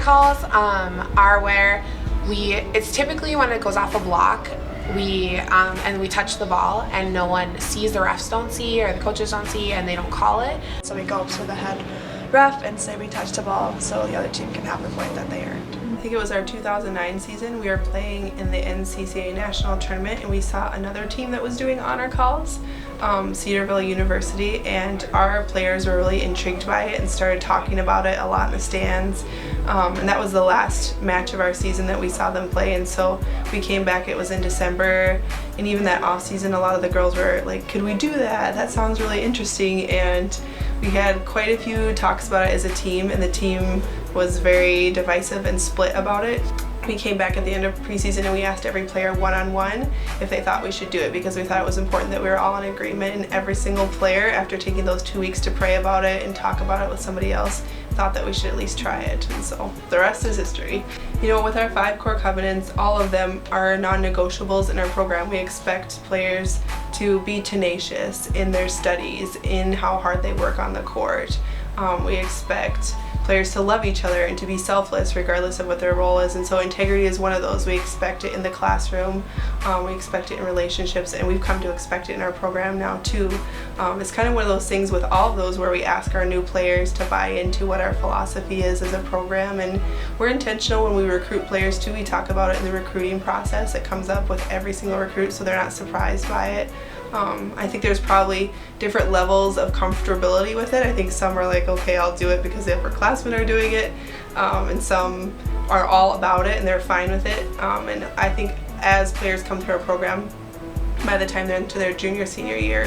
calls are where it's typically when it goes off a block, and we touch the ball and no one sees, the refs don't see or the coaches don't see, and they don't call it. So we go up to the head ref and say we touched the ball so the other team can have the point that they earned. I think it was our 2009 season. We were playing in the NCCA National Tournament and we saw another team that was doing honor calls, Cedarville University, and our players were really intrigued by it and started talking about it a lot in the stands. And that was the last match of our season that we saw them play, and so we came back. It was in December, and even that off season a lot of the girls were like, could we do that? That sounds really interesting. And we had quite a few talks about it as a team, and the team was very divisive and split about it. We came back at the end of preseason and we asked every player one-on-one if they thought we should do it, because we thought it was important that we were all in agreement, and every single player, after taking those 2 weeks to pray about it and talk about it with somebody else, thought that we should at least try it. And so the rest is history. You know, with our 5 core covenants, all of them are non-negotiables in our program. We expect players to be tenacious in their studies, in how hard they work on the court. We expect players to love each other and to be selfless regardless of what their role is, and so integrity is one of those. We expect it in the classroom, we expect it in relationships, and we've come to expect it in our program now too. It's kind of one of those things with all of those where we ask our new players to buy into what our philosophy is as a program, and we're intentional when we recruit players too. We talk about it in the recruiting process. It comes up with every single recruit so they're not surprised by it. I think there's probably different levels of comfortability with it. I think some are like, okay, I'll do it because the upperclassmen are doing it, and some are all about it and they're fine with it. And I think as players come through our program, by the time they're into their junior, senior year,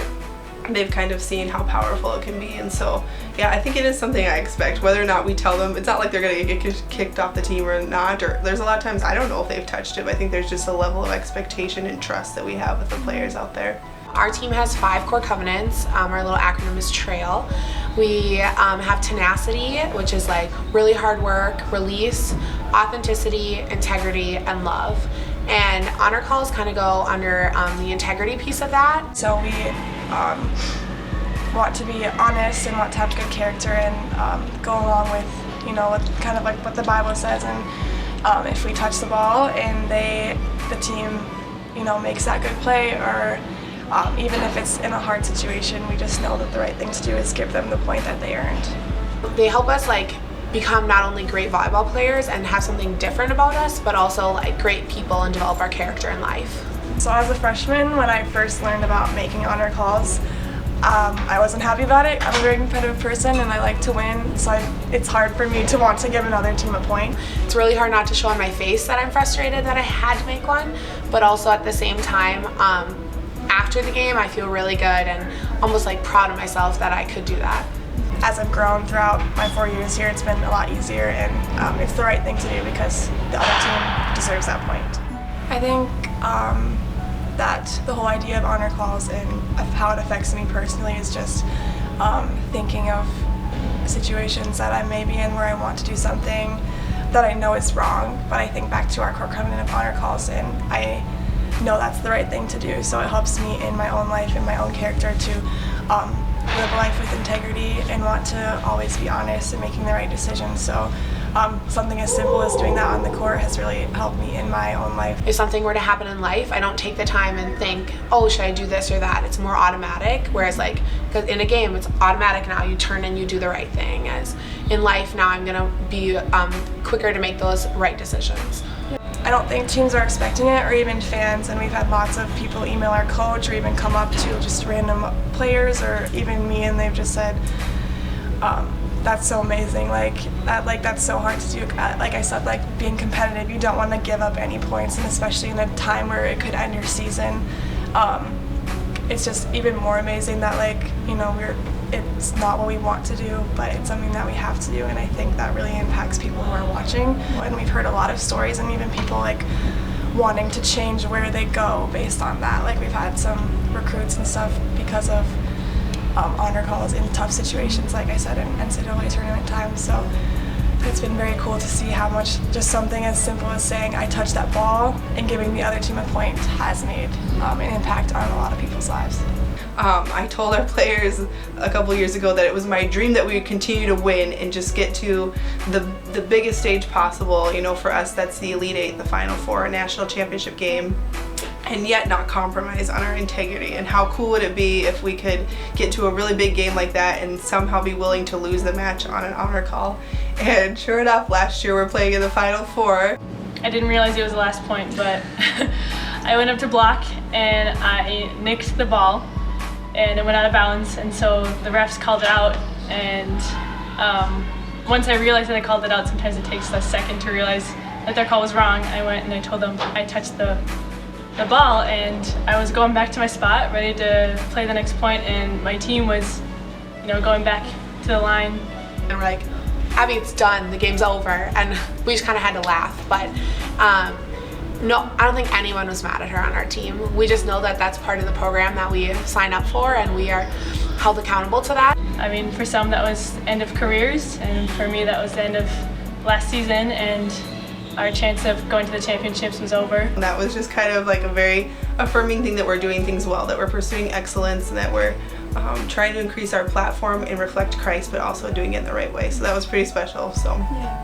they've kind of seen how powerful it can be. And so, yeah, I think it is something I expect. Whether or not we tell them, it's not like they're going to get kicked off the team or not, or there's a lot of times I don't know if they've touched it, but I think there's just a level of expectation and trust that we have with the players out there. Our team has 5 core covenants. Our little acronym is TRAIL. We have tenacity, which is like really hard work, release, authenticity, integrity, and love. And honor calls kind of go under the integrity piece of that. So we want to be honest and want to have good character and go along with, you know, with kind of like what the Bible says. And if we touch the ball and the team, you know, makes that good play, or even if it's in a hard situation, we just know that the right thing to do is give them the point that they earned. They help us like become not only great volleyball players and have something different about us, but also like great people and develop our character in life. So as a freshman, when I first learned about making honor calls, I wasn't happy about it. I'm a very competitive person and I like to win, so it's hard for me to want to give another team a point. It's really hard not to show on my face that I'm frustrated that I had to make one, but also at the same time, after the game I feel really good and almost like proud of myself that I could do that. As I've grown throughout my 4 years here, it's been a lot easier, and it's the right thing to do because the other team deserves that point. I think that the whole idea of honor calls and of how it affects me personally is just thinking of situations that I may be in where I want to do something that I know is wrong, but I think back to our core covenant of honor calls and I know that's the right thing to do. So it helps me in my own life and my own character to live life with integrity and want to always be honest and making the right decisions. So something as simple as doing that on the court has really helped me in my own life. If something were to happen in life, I don't take the time and think, oh, should I do this or that? It's more automatic, whereas like, because in a game it's automatic now, you turn and you do the right thing. As in life now, I'm gonna be quicker to make those right decisions. I don't think teams are expecting it, or even fans, and we've had lots of people email our coach or even come up to just random players or even me, and they've just said, that's so amazing, that's so hard to do. Like I said, like being competitive, you don't want to give up any points, and especially in a time where it could end your season. It's just even more amazing that, like, you know, it's not what we want to do, but it's something that we have to do, and I think that really impacts people who are watching. And we've heard a lot of stories, and even people like wanting to change where they go based on that. Like we've had some recruits and stuff because of honor calls in tough situations, like I said, in NCAA tournament time. So it's been very cool to see how much just something as simple as saying I touched that ball and giving the other team a point has made an impact on a lot of people's lives. I told our players a couple years ago that it was my dream that we would continue to win and just get to the the biggest stage possible. You know, for us that's the Elite Eight, the Final Four, a national championship game, and yet not compromise on our integrity. And how cool would it be if we could get to a really big game like that and somehow be willing to lose the match on an honor call. And sure enough, last year we're playing in the Final Four. I didn't realize it was the last point, but I went up to block and I nicked the ball and it went out of bounds, and so the refs called it out. And once I realized that I called it out, sometimes it takes a second to realize that their call was wrong. I went and I told them I touched the ball, and I was going back to my spot ready to play the next point, and my team was, you know, going back to the line. And we're like, Abby, it's done, the game's over, and we just kind of had to laugh. But no, I don't think anyone was mad at her on our team. We just know that that's part of the program that we sign up for, and we are held accountable to that. I mean, for some that was end of careers, and for me that was the end of last season, and our chance of going to the championships was over. And that was just kind of like a very affirming thing, that we're doing things well, that we're pursuing excellence, and that we're trying to increase our platform and reflect Christ, but also doing it in the right way. So that was pretty special. So. Yeah.